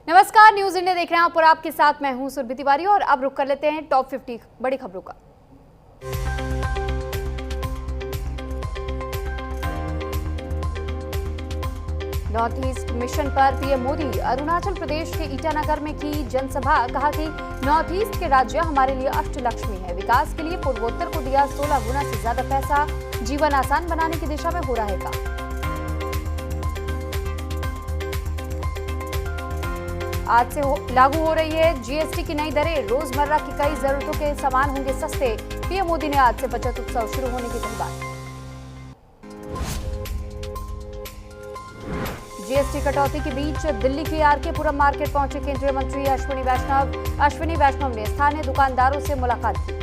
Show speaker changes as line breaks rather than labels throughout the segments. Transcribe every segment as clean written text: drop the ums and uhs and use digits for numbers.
नमस्कार, news India देख रहे हैं आप और आपके साथ मैं हूं सुरभि तिवारी और अब रुक कर लेते हैं टॉप 50 बड़ी खबरों का। नॉर्थ ईस्ट मिशन पर पीएम मोदी। अरुणाचल प्रदेश के ईटानगर में की जनसभा। कहा कि नॉर्थ ईस्ट के राज्य हमारे लिए अष्टलक्ष्मी है। विकास के लिए पूर्वोत्तर को दिया 16 गुना से ज्यादा पैसा। जीवन आसान बनाने की दिशा में हो रहा है काम। आज से लागू हो रही है जीएसटी की नई दरें। रोजमर्रा की कई जरूरतों के सामान होंगे सस्ते। पीएम मोदी ने आज से बचत उत्सव शुरू होने की कही बात। जीएसटी कटौती के बीच दिल्ली के आरके पुरम मार्केट पहुंचे केंद्रीय मंत्री अश्विनी वैष्णव। अश्विनी वैष्णव ने स्थानीय दुकानदारों से मुलाकात की।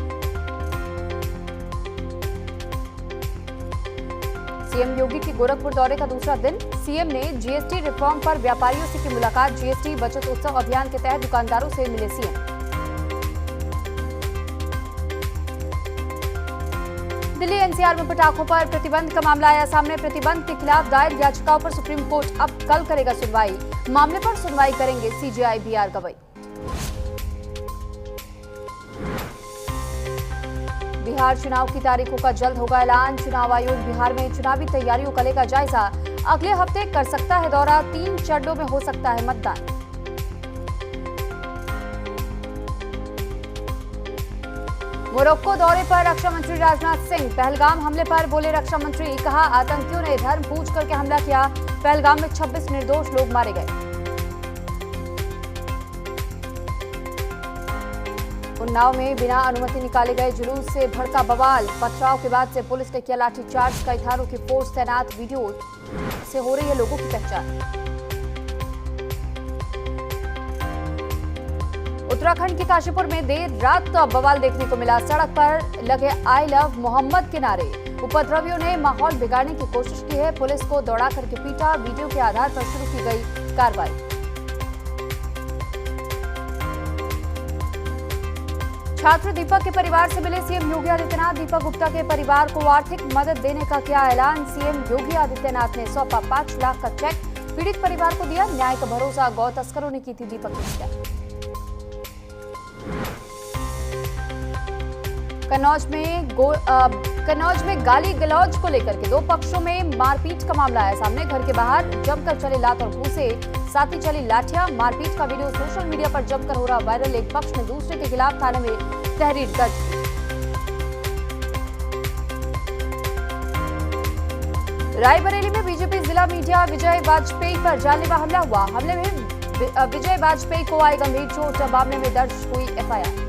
सीएम योगी की गोरखपुर दौरे का दूसरा दिन। सीएम ने जीएसटी रिफॉर्म पर व्यापारियों से की मुलाकात। जीएसटी बचत उत्सव अभियान के तहत दुकानदारों से मिले सीएम। दिल्ली एनसीआर में पटाखों पर प्रतिबंध का मामला आया सामने। प्रतिबंध के खिलाफ दायर याचिकाओं पर सुप्रीम कोर्ट अब कल करेगा सुनवाई। मामले पर सुनवाई करेंगे सीजेआई बीआर गवई। बिहार चुनाव की तारीखों का जल्द होगा ऐलान। चुनाव आयोग बिहार में चुनावी तैयारियों का लेगा जायजा। अगले हफ्ते कर सकता है दौरा। 3 चरणों में हो सकता है मतदान। मोरक्को दौरे पर रक्षा मंत्री राजनाथ सिंह। पहलगाम हमले पर बोले रक्षा मंत्री। कहा आतंकियों ने धर्म पूछ करके हमला किया। पहलगाम में 26 निर्दोष लोग मारे गए। उन्नाव में बिना अनुमति निकाले गए जुलूस से भड़का बवाल। पथराव के बाद से पुलिस ने किया लाठीचार्ज। कई थानों की फोर्स तैनात। वीडियो से हो रही है लोगों की पहचान। उत्तराखंड के काशीपुर में देर रात बवाल देखने को मिला। सड़क पर लगे आई लव मोहम्मद के नारे। उपद्रवियों ने माहौल बिगाड़ने की कोशिश की है। पुलिस को दौड़ा करके पीटा। वीडियो के आधार पर शुरू की गई कार्रवाई। छात्र दीपक के परिवार से मिले सीएम योगी आदित्यनाथ। दीपक गुप्ता के परिवार को आर्थिक मदद देने का किया ऐलान। सीएम योगी आदित्यनाथ ने सौंपा 5 लाख का चेक। पीड़ित परिवार को दिया न्याय का भरोसा। गौ तस्करों ने की थी दीपक की हत्या। कन्नौज में गाली गलौज को लेकर के 2 पक्षों में मारपीट का मामला आया सामने। घर के बाहर जमकर चले लात और घूंसे। साथ ही चली लाठियां। मारपीट का वीडियो सोशल मीडिया पर जमकर हो रहा वायरल। एक पक्ष ने दूसरे के खिलाफ थाने में तहरीर दर्ज की। रायबरेली में बीजेपी जिला मीडिया विजय वाजपेयी पर जानलेवा हमला हुआ। हमले में विजय वाजपेयी को आई गंभीर चोट। मामले में दर्ज हुई एफआईआर।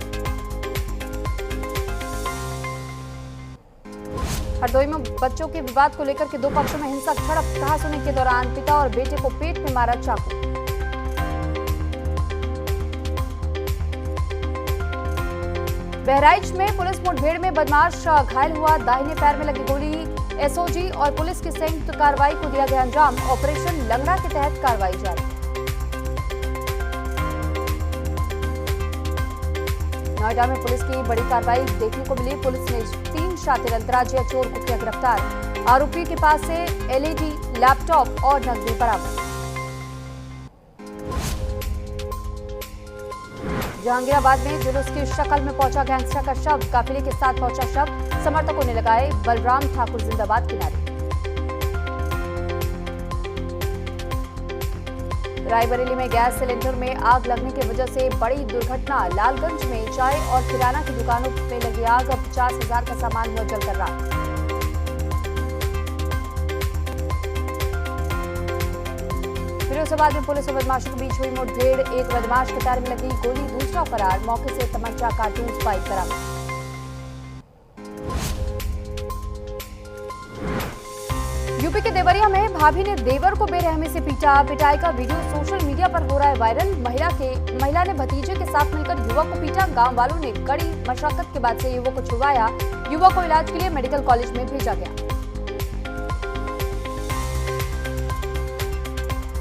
हरदोई में बच्चों के विवाद को लेकर के 2 पक्षों में हिंसक झड़प। कहासुनी के दौरान पिता और बेटे को पेट में मारा चाकू। बहराइच में पुलिस मुठभेड़ में बदमाश घायल हुआ। दाहिने पैर में लगी गोली। एसओजी और पुलिस की संयुक्त कार्रवाई को दिया गया अंजाम। ऑपरेशन लंगड़ा के तहत कार्रवाई जारी। नोएडा में पुलिस की बड़ी कार्रवाई देखने को मिली। पुलिस ने 3 शातिर अंतर्राज्यीय चोर को किया गिरफ्तार। आरोपी के पास से एलईडी लैपटॉप और नकदी बरामद। जहांगीराबाद में जुलूस की शक्ल में पहुंचा गैंगस्टर का शव। काफिले के साथ पहुंचा शव। समर्थकों ने लगाए बलराम ठाकुर जिंदाबाद के नारे। रायबरेली में गैस सिलेंडर में आग लगने की वजह से बड़ी दुर्घटना। लालगंज में चाय और किराना की दुकानों में लगी आग। 50,000 का सामान हुआ जलकर राख। फिरोजाबाद में पुलिस और बदमाशों के बीच हुई मुठभेड़। एक बदमाश के पैर में लगी गोली। दूसरा फरार। मौके से तमंचा कारतूस बाइक बरामद। यूपी के देवरिया में भाभी ने देवर को बेरहमी से पीटा। पिटाई का वीडियो सोशल मीडिया पर हो रहा है वायरल। महिला ने भतीजे के साथ मिलकर युवक को पीटा। गांव वालों ने कड़ी मशक्कत के बाद से युवक को छुड़वाया। युवक को इलाज के लिए मेडिकल कॉलेज में भेजा गया।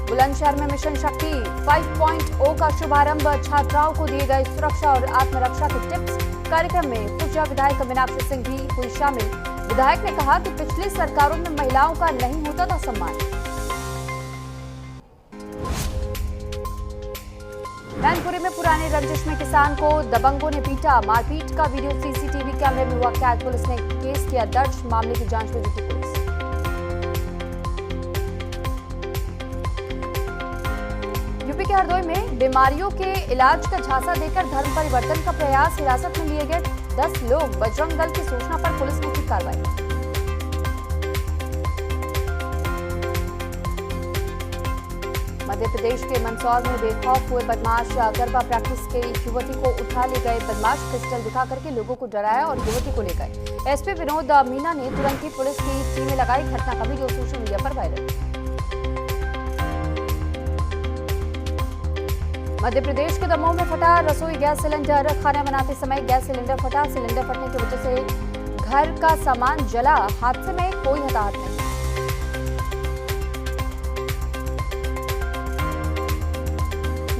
बुलंदशहर में मिशन शक्ति 5.0 का शुभारंभ। छात्राओं को दिए गए सुरक्षा और आत्मरक्षा के टिप्स। कार्यक्रम में पूर्व विधायक मीनाक्षी सिंह भी हुई शामिल। विधायक ने कहा कि पिछली सरकारों में महिलाओं का नहीं होता था सम्मान। मैनपुरी में पुराने रंजिश में किसान को दबंगों ने पीटा। मारपीट का वीडियो सीसीटीवी कैमरे में हुआ कैद। पुलिस ने केस किया दर्ज। मामले की जांच में जुटी पुलिस। यूपी के हरदोई में बीमारियों के इलाज का झांसा देकर धर्म परिवर्तन का प्रयास। हिरासत में लिए गए 10 लोग। बजरंग दल की सूचना पर पुलिस ने की कार्रवाई। मध्य प्रदेश के मंदसौर में बेखौफ हुए बदमाश। गरबा प्रैक्टिस के युवती को उठा ले गए बदमाश। पिस्टल दिखा करके लोगों को डराया और युवती को ले गए। एसपी विनोद मीना ने तुरंत ही पुलिस की टीमें लगाई। घटना का वीडियो सोशल मीडिया पर वायरल। मध्य प्रदेश के दमोह में फटा रसोई गैस सिलेंडर। खाना बनाते समय गैस सिलेंडर फटा। सिलेंडर फटने की वजह से घर का सामान जला। हादसे में कोई हताहत नहीं।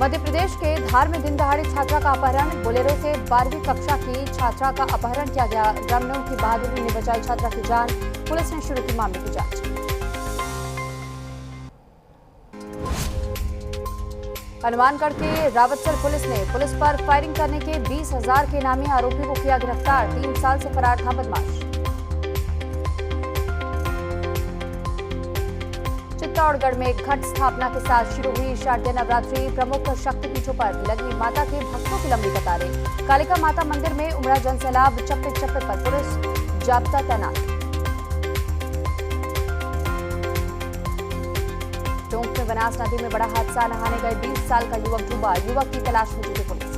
मध्य प्रदेश के धार में दिन दहाड़े छात्रा का अपहरण। बोलेरो से 12वीं कक्षा की छात्रा का अपहरण किया गया। ग्रामीणों की बहादुरी ने बचाई छात्रा की जान। पुलिस ने शुरू की मामले की जांच। हनुमानगढ़ के रावतसर पुलिस पर फायरिंग करने के 20,000 के इनामी आरोपी को किया गिरफ्तार। 3 साल से फरार था बदमाश। चित्तौड़गढ़ में घट स्थापना के साथ शुरू हुई शारदीय नवरात्रि। प्रमुख शक्तिपीठों पर लगी माता के भक्तों की लंबी कतारें। कालिका माता मंदिर में उमड़ा जनसैलाब। चप्पे चप्पे पर पुलिस जाब्ता तैनात। टोंक में बनास नदी में बड़ा हादसा। नहाने गए 20 साल का युवक डूबा। युवक की तलाश में जुटी पुलिस।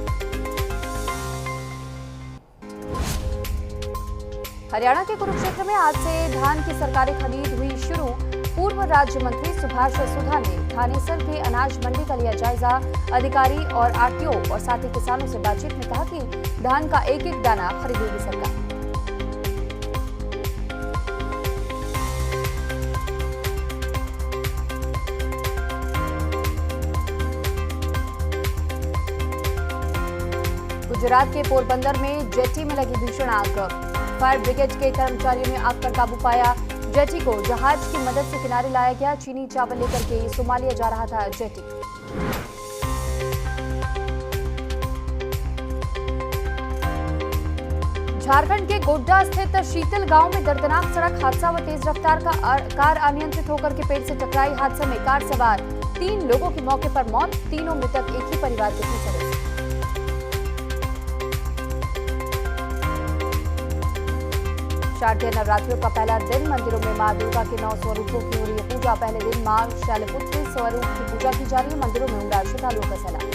हरियाणा के कुरुक्षेत्र में आज से धान की सरकारी खरीद हुई शुरू। पूर्व राज्य मंत्री सुभाष सुधा ने थानेसर के अनाज मंडी का लिया जायजा। अधिकारी और आरटीओ और साथ ही किसानों से बातचीत में कहा कि धान का एक एक दाना खरीदेगी सरकार। गुजरात के पोरबंदर में जेटी में लगी भीषण आग। फायर ब्रिगेड के कर्मचारियों ने आग पर काबू पाया। जेटी को जहाज की मदद से किनारे लाया गया। चीनी चावल लेकर के सोमालिया जा रहा था जेटी। झारखंड के गोड्डा स्थित शीतल गांव में दर्दनाक सड़क हादसा व तेज रफ्तार कार अनियंत्रित होकर के पेड़ से टकराई। हादसे में कार सवार 3 लोगों की मौके पर मौत। तीनों मृतक एक ही परिवार के थे सदस्य। शारदीय नवरात्रियों का पहला दिन। मंदिरों में मां दुर्गा के 9 स्वरूपों की हो रही है पूजा। पहले दिन मां शैलपुत्री स्वरूप की पूजा की जा रही है। मंदिरों में उमड़ा श्रद्धालुओं का सैलाब।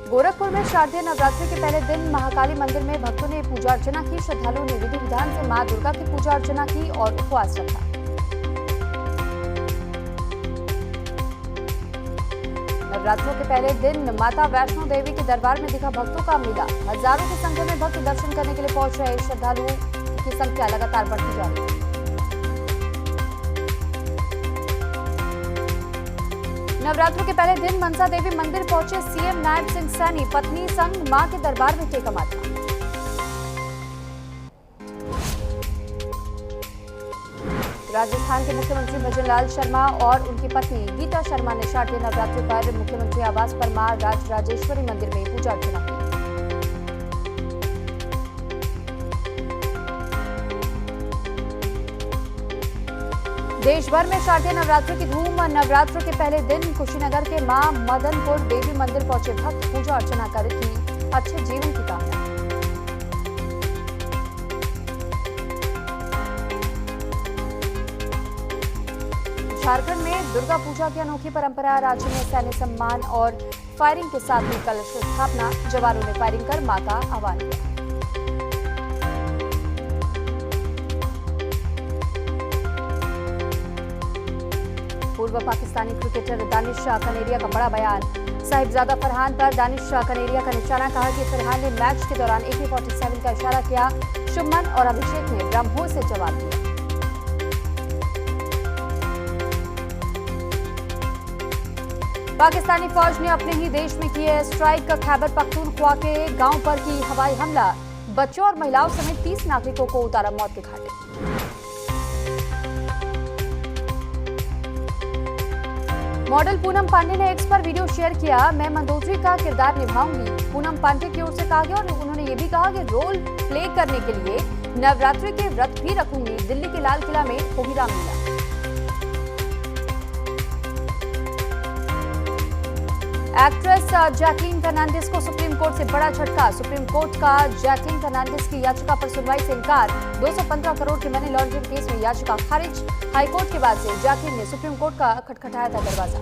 गोरखपुर में शारदीय नवरात्रि के पहले दिन महाकाली मंदिर में भक्तों ने पूजा अर्चना की। श्रद्धालुओं ने विधि विधान से मां दुर्गा की पूजा अर्चना की और उपवास रखा। नवरात्रों के पहले दिन माता वैष्णो देवी के दरबार में दिखा भक्तों का मेला। हजारों की संख्या में भक्त दर्शन करने के लिए पहुंच रहे। श्रद्धालुओं की संख्या लगातार बढ़ती जा रही है। नवरात्रों के पहले दिन मनसा देवी मंदिर पहुंचे सीएम नायब सिंह सैनी। पत्नी संग मां के दरबार में टेका माथा। राजस्थान के मुख्यमंत्री भजनलाल शर्मा और उनकी पत्नी गीता शर्मा ने शारदीय नवरात्रि पर मुख्यमंत्री आवास पर मां राजराजेश्वरी मंदिर में पूजा अर्चना की। देश भर में शारदीय नवरात्रि की धूम। नवरात्र के पहले दिन कुशीनगर के मां मदनपुर देवी मंदिर पहुंचे भक्त। पूजा अर्चना कर की अच्छे जीवन की कामना। झारखंड में दुर्गा पूजा की अनोखी परंपरा। राज्य में सैन्य सम्मान और फायरिंग के साथ हुई कलश स्थापना। जवानों ने फायरिंग कर मां का आह्वान किया। पूर्व पाकिस्तानी क्रिकेटर दानिश कनेरिया का बड़ा बयान। साहिबजादा फरहान पर दानिश कनेरिया का निशाना। कहा कि फरहान ने मैच के दौरान AK-47 का इशारा किया। शुभमन और अभिषेक ने ब्रह्मोस से जवाब दिया। पाकिस्तानी फौज ने अपने ही देश में किए स्ट्राइक। खैबर पख्तूनख्वा के गांव पर की हवाई हमला। बच्चों और महिलाओं समेत 30 नागरिकों को उतारा मौत के घाटे। मॉडल पूनम पांडे ने एक्स पर वीडियो शेयर किया। मैं मंदोदरी का किरदार निभाऊंगी, पूनम पांडे की ओर से कहा गया। और उन्होंने ये भी कहा कि रोल प्ले करने के लिए नवरात्रि के व्रत भी रखूंगी। दिल्ली के लाल किला में होगी रामलीला। एक्ट्रेस जैकलीन फर्नांडिस को सुप्रीम कोर्ट से बड़ा झटका। सुप्रीम कोर्ट का जैकलीन फर्नांडिस की याचिका पर सुनवाई से इनकार। 215 करोड़ के मनी लॉन्ड्रिंग केस में याचिका खारिज। हाईकोर्ट के बाद से जैकलीन ने सुप्रीम कोर्ट का खटखटाया था दरवाजा।